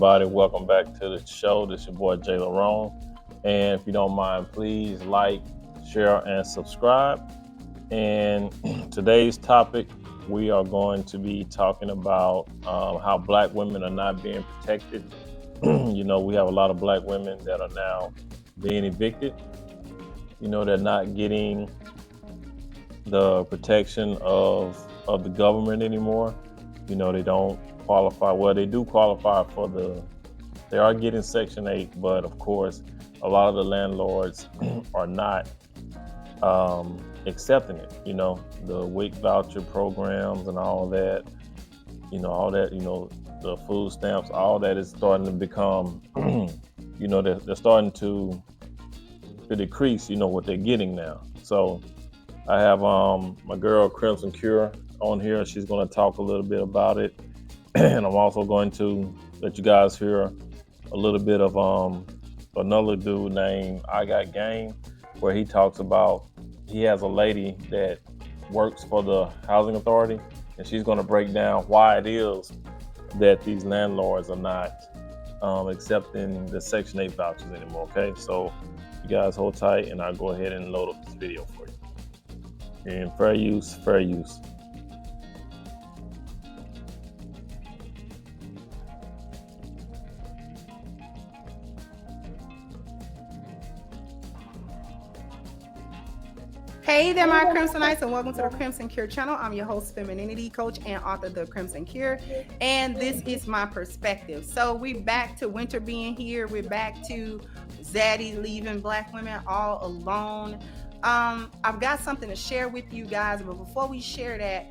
everybody. Welcome back to the show. This is your boy Jay Larone. And if you don't mind, please like, share, and subscribe. And today's topic, we are going to be talking about how Black women are not being protected. We have a lot of Black women that are now being evicted. They're not getting the protection of the government anymore. They don't qualify. Well, they do qualify they are getting Section 8, but of course, a lot of the landlords are not accepting it. The WIC voucher programs and all of that, the food stamps, all that is starting to become, they're starting to decrease, what they're getting now. So I have my girl Crimson Cure on here. She's going to talk a little bit about it. And I'm also going to let you guys hear a little bit of another dude named I Got Game, where he talks about, he has a lady that works for the housing authority, and she's going to break down why it is that these landlords are not accepting the Section 8 vouchers anymore. Okay, so you guys hold tight, and I'll go ahead and load up this video for you. And fair use, fair use. Hey there, my Crimsonites, and welcome to the Crimson Cure channel. I'm your host, femininity coach and author of the Crimson Cure, and this is my perspective. So we're back to winter being here. We're back to Zaddy leaving Black women all alone. I've got something to share with you guys, but before we share that,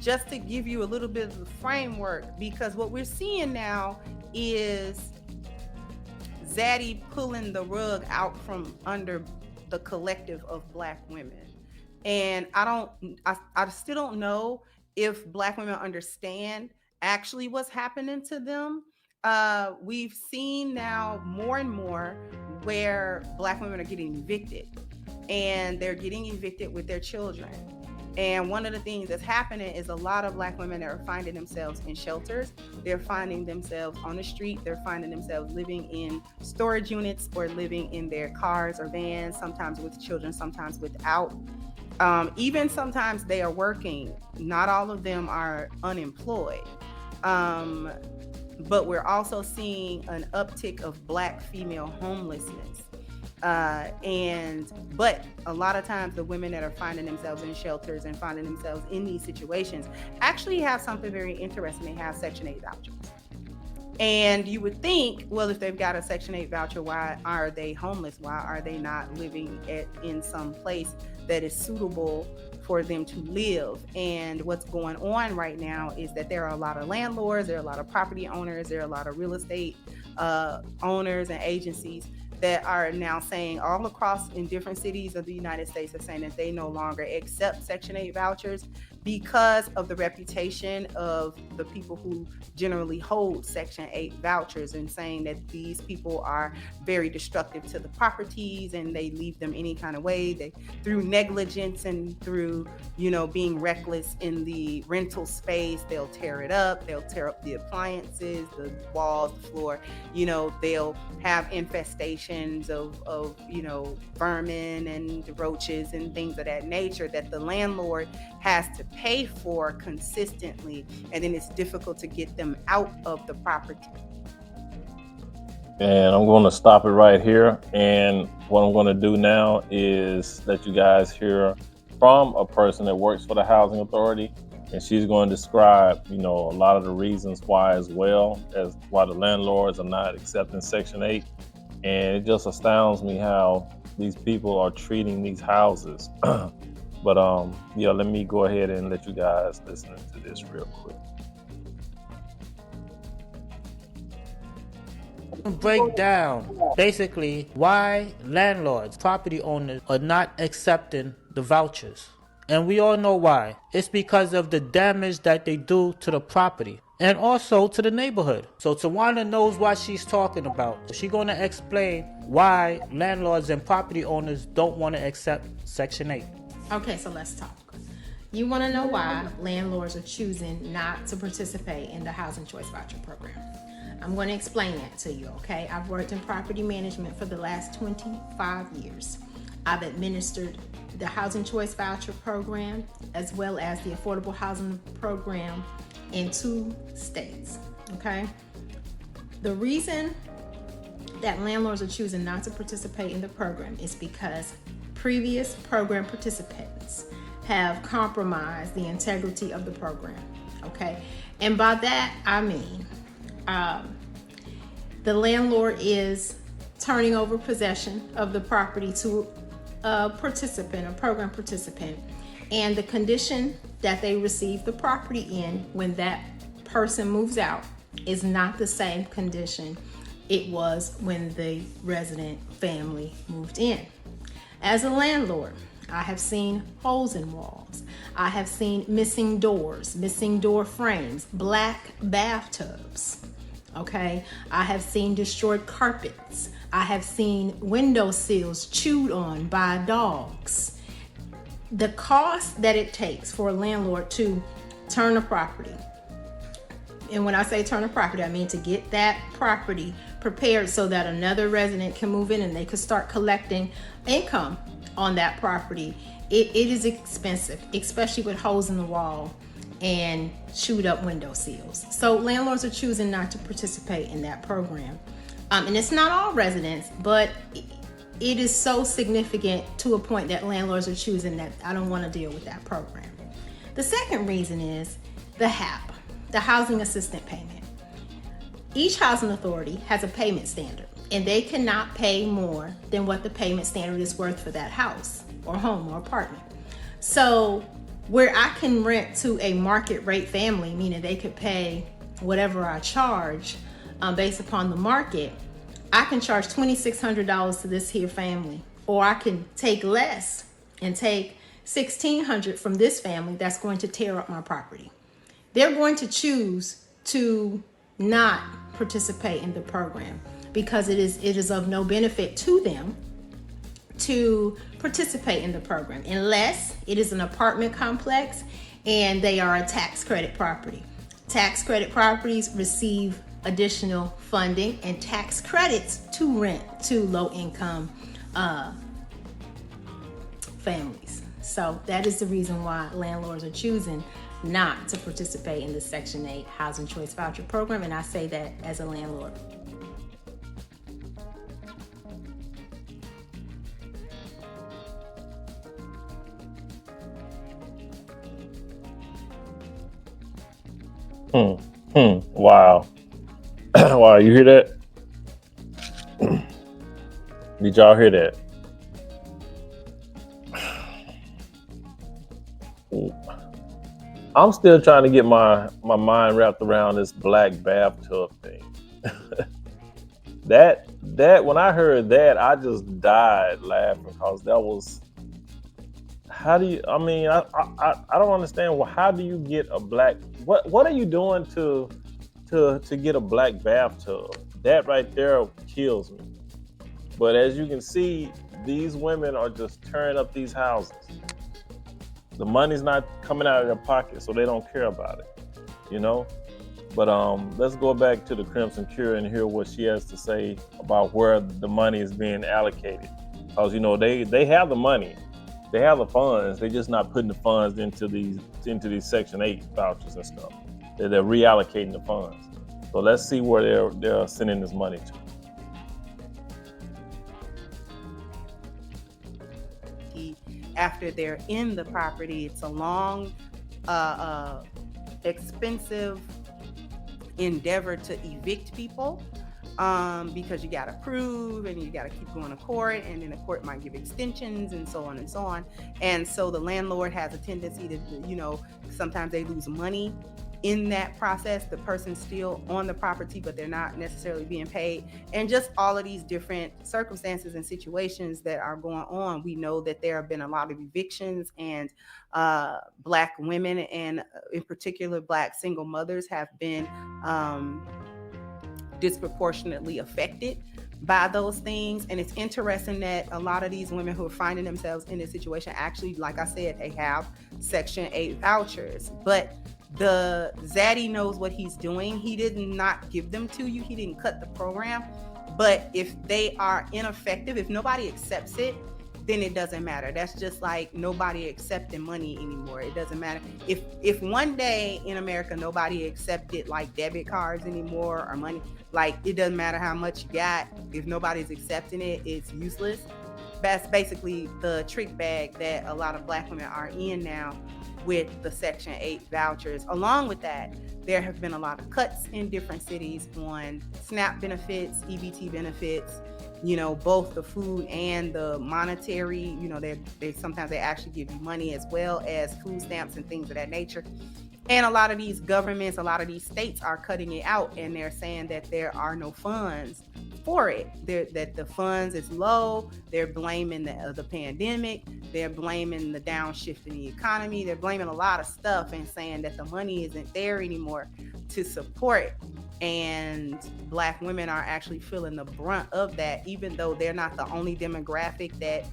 just to give you a little bit of the framework, because what we're seeing now is Zaddy pulling the rug out from under the collective of Black women. And I still don't know if Black women understand actually what's happening to them. We've seen now more and more where Black women are getting evicted, and they're getting evicted with their children. And one of the things that's happening is a lot of Black women are finding themselves in shelters. They're finding themselves on the street. They're finding themselves living in storage units or living in their cars or vans, sometimes with children, sometimes without. Even sometimes they are working. Not all of them are unemployed. But we're also seeing an uptick of Black female homelessness. But a lot of times the women that are finding themselves in shelters and finding themselves in these situations actually have something very interesting. They have Section 8 vouchers. And you would think, well, if they've got a Section 8 voucher, why are they homeless? Why are they not living in some place that is suitable for them to live? And what's going on right now is that there are a lot of landlords, there are a lot of property owners, there are a lot of real estate owners and agencies that are now saying all across in different cities of the United States are saying that they no longer accept Section 8 vouchers because of the reputation of the people who generally hold Section 8 vouchers, and saying that these people are very destructive to the properties and they leave them any kind of way. Through negligence and through, being reckless in the rental space, they'll tear it up. They'll tear up the appliances, the walls, the floor. They'll have infestations of vermin and roaches and things of that nature that the landlord has to pay for consistently, and then it's difficult to get them out of the property. And I'm going to stop it right here. And what I'm going to do now is let you guys hear from a person that works for the housing authority, and she's going to describe, a lot of the reasons why, as well as why the landlords are not accepting Section 8. And it just astounds me how these people are treating these houses. But let me go ahead and let you guys listen to this real quick. Break down basically why landlords, property owners are not accepting the vouchers. And we all know why. It's because of the damage that they do to the property and also to the neighborhood. So Tawana knows what she's talking about. She's going to explain why landlords and property owners don't want to accept Section 8. Okay, so let's talk. You want to know why landlords are choosing not to participate in the Housing Choice Voucher Program. I'm going to explain that to you, okay? I've worked in property management for the last 25 years. I've administered the Housing Choice Voucher Program as well as the Affordable Housing Program in 2 states, okay? The reason that landlords are choosing not to participate in the program is because previous program participants have compromised the integrity of the program, okay? And by that, I mean, the landlord is turning over possession of the property to a participant, a program participant, and the condition that they receive the property in when that person moves out is not the same condition it was when the resident family moved in. As a landlord, I have seen holes in walls. I have seen missing doors, missing door frames, black bathtubs. Okay, I have seen destroyed carpets. I have seen window sills chewed on by dogs. The cost that it takes for a landlord to turn a property, and when I say turn a property, I mean to get that property prepared so that another resident can move in and they could start collecting income on that property. It is expensive, especially with holes in the wall and chewed up window sills. So landlords are choosing not to participate in that program. And it's not all residents, but it is so significant to a point that landlords are choosing that I don't want to deal with that program. The second reason is the HAP, the Housing Assistance Payment. Each housing authority has a payment standard, and they cannot pay more than what the payment standard is worth for that house or home or apartment. So where I can rent to a market rate family, meaning they could pay whatever I charge based upon the market, I can charge $2,600 to this here family, or I can take less and take $1,600 from this family that's going to tear up my property. They're going to choose to not participate in the program because it is of no benefit to them to participate in the program unless it is an apartment complex and they are a tax credit property. Tax credit properties receive additional funding and tax credits to rent to low-income families. So that is the reason why landlords are choosing not to participate in the Section 8 Housing Choice Voucher Program, and I say that as a landlord. Wow. Wow, you hear that? Did y'all hear that? I'm still trying to get my mind wrapped around this black bathtub thing. that when I heard that, I just died laughing because that was, how do you, I mean, I don't understand. Well, how do you get a black, what are you doing to get a black bathtub? That right there kills me. But as you can see, these women are just tearing up these houses. The money's not coming out of their pocket, so they don't care about it, you know? But let's go back to the Crimson Cure and hear what she has to say about where the money is being allocated. Because, you know, they have the money. They have the funds. They're just not putting the funds into these Section 8 vouchers and stuff. They're reallocating the funds. So let's see where they're sending this money to. After they're in the property, it's a long, expensive endeavor to evict people because you got to prove and you got to keep going to court, and then the court might give extensions and so on and so on. And so the landlord has a tendency to, you know, sometimes they lose money in that process. The person's still on the property, but they're not necessarily being paid. And just all of these different circumstances and situations that are going on. We know that there have been a lot of evictions, and Black women, and in particular Black single mothers, have been disproportionately affected by those things. And it's interesting that a lot of these women who are finding themselves in this situation, actually, like I said, they have Section 8 vouchers, but The Zaddy knows what he's doing. He did not give them to you. He didn't cut the program. But if they are ineffective, if nobody accepts it, then it doesn't matter. That's just like nobody accepting money anymore. It doesn't matter. If one day in America nobody accepted like debit cards anymore or money, like it doesn't matter how much you got. If nobody's accepting it, it's useless. That's basically the trick bag that a lot of Black women are in now with the Section 8 vouchers. Along with that, there have been a lot of cuts in different cities on SNAP benefits, EBT benefits, both the food and the monetary. They sometimes they actually give you money as well as food stamps and things of that nature. And a lot of these governments, a lot of these states are cutting it out, and they're saying that there are no funds for it. That the funds is low. They're blaming the pandemic. They're blaming the downshift in the economy. They're blaming a lot of stuff and saying that the money isn't there anymore to support. And Black women are actually feeling the brunt of that, even though they're not the only demographic that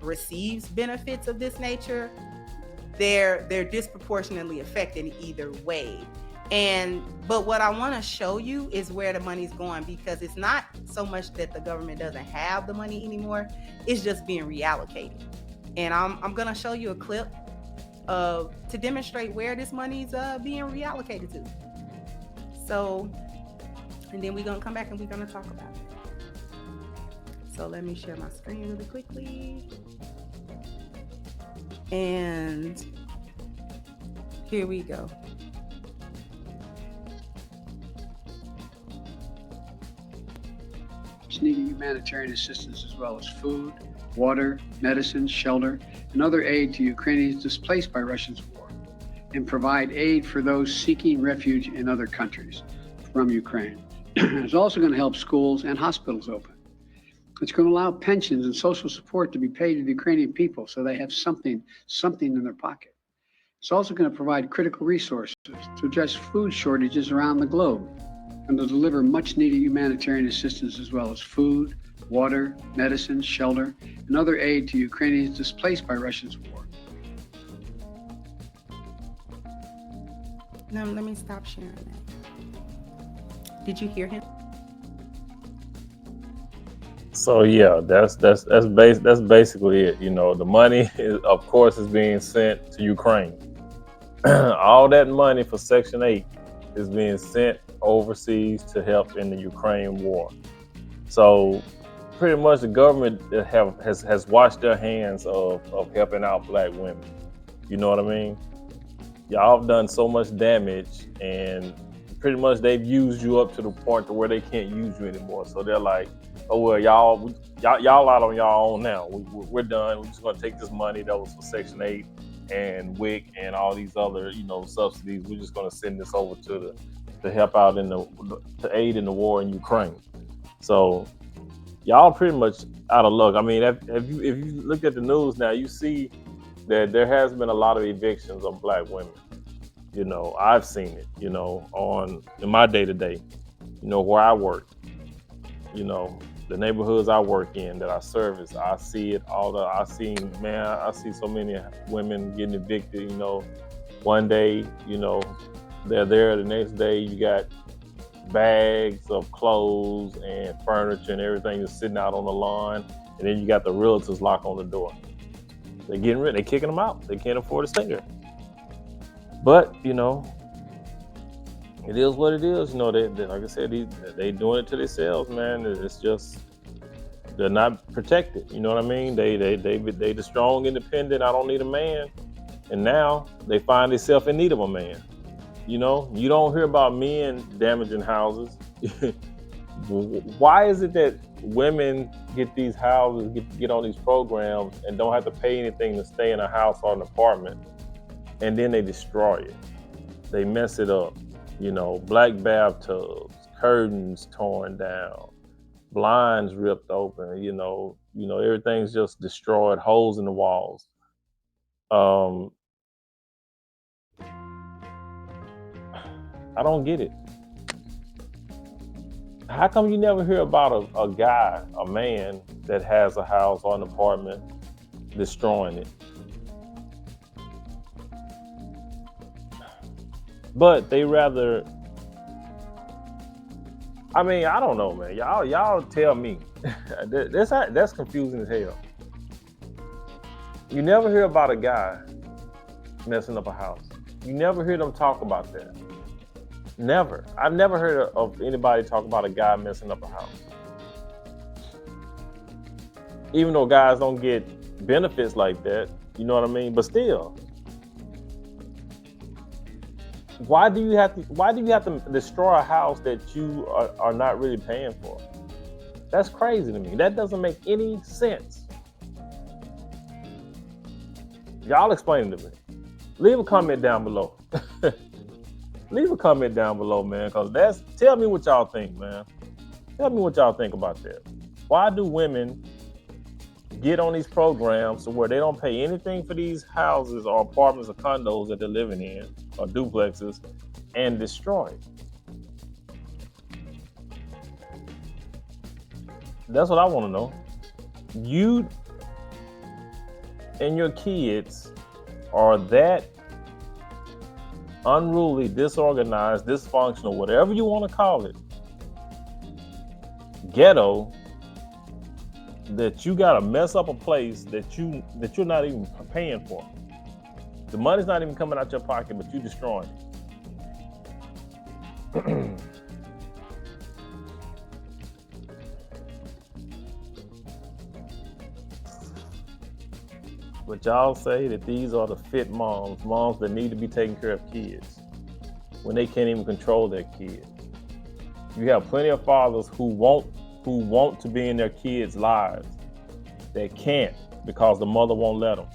receives benefits of this nature. They're disproportionately affected either way. But what I want to show you is where the money's going, because it's not so much that the government doesn't have the money anymore, it's just being reallocated. And I'm gonna show you a clip to demonstrate where this money's being reallocated to. So, and then we're gonna come back and we're gonna talk about it. So let me share my screen really quickly. And here we go. Needing humanitarian assistance as well as food, water, medicine, shelter, and other aid to Ukrainians displaced by Russia's war, and provide aid for those seeking refuge in other countries from Ukraine. It's also going to help schools and hospitals open. It's going to allow pensions and social support to be paid to the Ukrainian people so they have something in their pocket. It's also going to provide critical resources to address food shortages around the globe and to deliver much needed humanitarian assistance as well as food, water, medicine, shelter, and other aid to Ukrainians displaced by Russia's war. Now, let me stop sharing that. Did you hear him? So yeah, that's basically it. The money is, of course, is being sent to Ukraine. All that money for Section 8 is being sent overseas to help in the Ukraine war. So pretty much the government has washed their hands of helping out Black women. You know what I mean? Y'all have done so much damage, and pretty much they've used you up to the point to where they can't use you anymore. So they're like, oh well, y'all out on y'all own now. We're done. We're just gonna take this money that was for Section 8 and WIC and all these other subsidies. We're just gonna send this over to help out to aid in the war in Ukraine. So y'all pretty much out of luck. I mean, if you look at the news now, you see that there has been a lot of evictions of Black women. I've seen it, in my day-to-day, where I work, the neighborhoods I work in, that I service, I see it I see so many women getting evicted. One day, they're there, the next day you got bags of clothes and furniture and everything just sitting out on the lawn, and then you got the realtors lock on the door. They're getting rid, they're kicking them out. They can't afford to stay there. But it is what it is. They like I said, they doing it to themselves, man. It's just they're not protected. You know what I mean? They the strong, independent. I don't need a man, and now they find themselves in need of a man. You don't hear about men damaging houses. Why is it that women get these houses, get on these programs, and don't have to pay anything to stay in a house or an apartment, and then they destroy it? They mess it up. Black bathtubs, curtains torn down, blinds ripped open. Everything's just destroyed, holes in the walls. I don't get it. How come you never hear about a guy, a man that has a house or an apartment destroying it? But they rather, I mean, I don't know, man. Y'all tell me. That's confusing as hell. You never hear about a guy messing up a house. You never hear them talk about that. Never. I've never heard of anybody talk about a guy messing up a house. Even though guys don't get benefits like that, you know what I mean? But still, why do you have to destroy a house that you are not really paying for? That's crazy to me. That doesn't make any sense. Y'all explain it to me. Leave a comment down below. Leave a comment down below, man, because tell me what y'all think, man. Tell me what y'all think about that. Why do women get on these programs to where they don't pay anything for these houses or apartments or condos that they're living in or duplexes and destroy it? That's what I want to know. You and your kids are that unruly, disorganized, dysfunctional, whatever you want to call it, ghetto, that you gotta mess up a place that you're not even paying for. The money's not even coming out your pocket, but you destroying it. But y'all say that these are the fit moms that need to be taking care of kids when they can't even control their kids. You have plenty of fathers who want to be in their kids' lives that can't because the mother won't let them.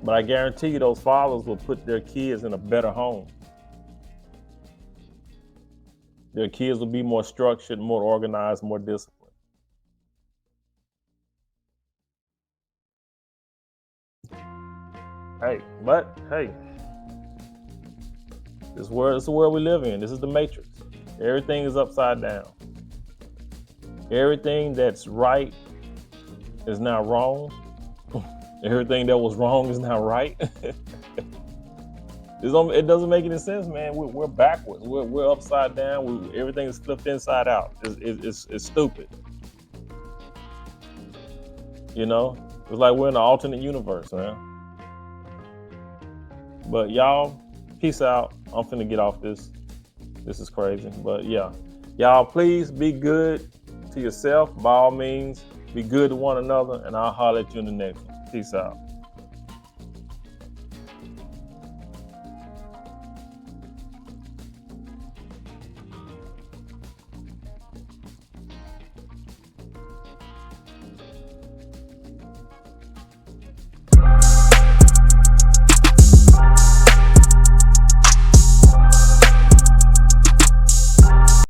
But I guarantee you those fathers will put their kids in a better home. Their kids will be more structured, more organized, more disciplined. Hey, this is the world we live in. This is the matrix. Everything is upside down. Everything that's right is now wrong. Everything that was wrong is now right. It doesn't make any sense, man. We're backwards. We're upside down. Everything is flipped inside out. It's stupid. You know, it's like we're in an alternate universe, man. But y'all, peace out. I'm finna get off this. This is crazy. But yeah, y'all, please be good to yourself. By all means, be good to one another, and I'll holler at you in the next one. Peace out.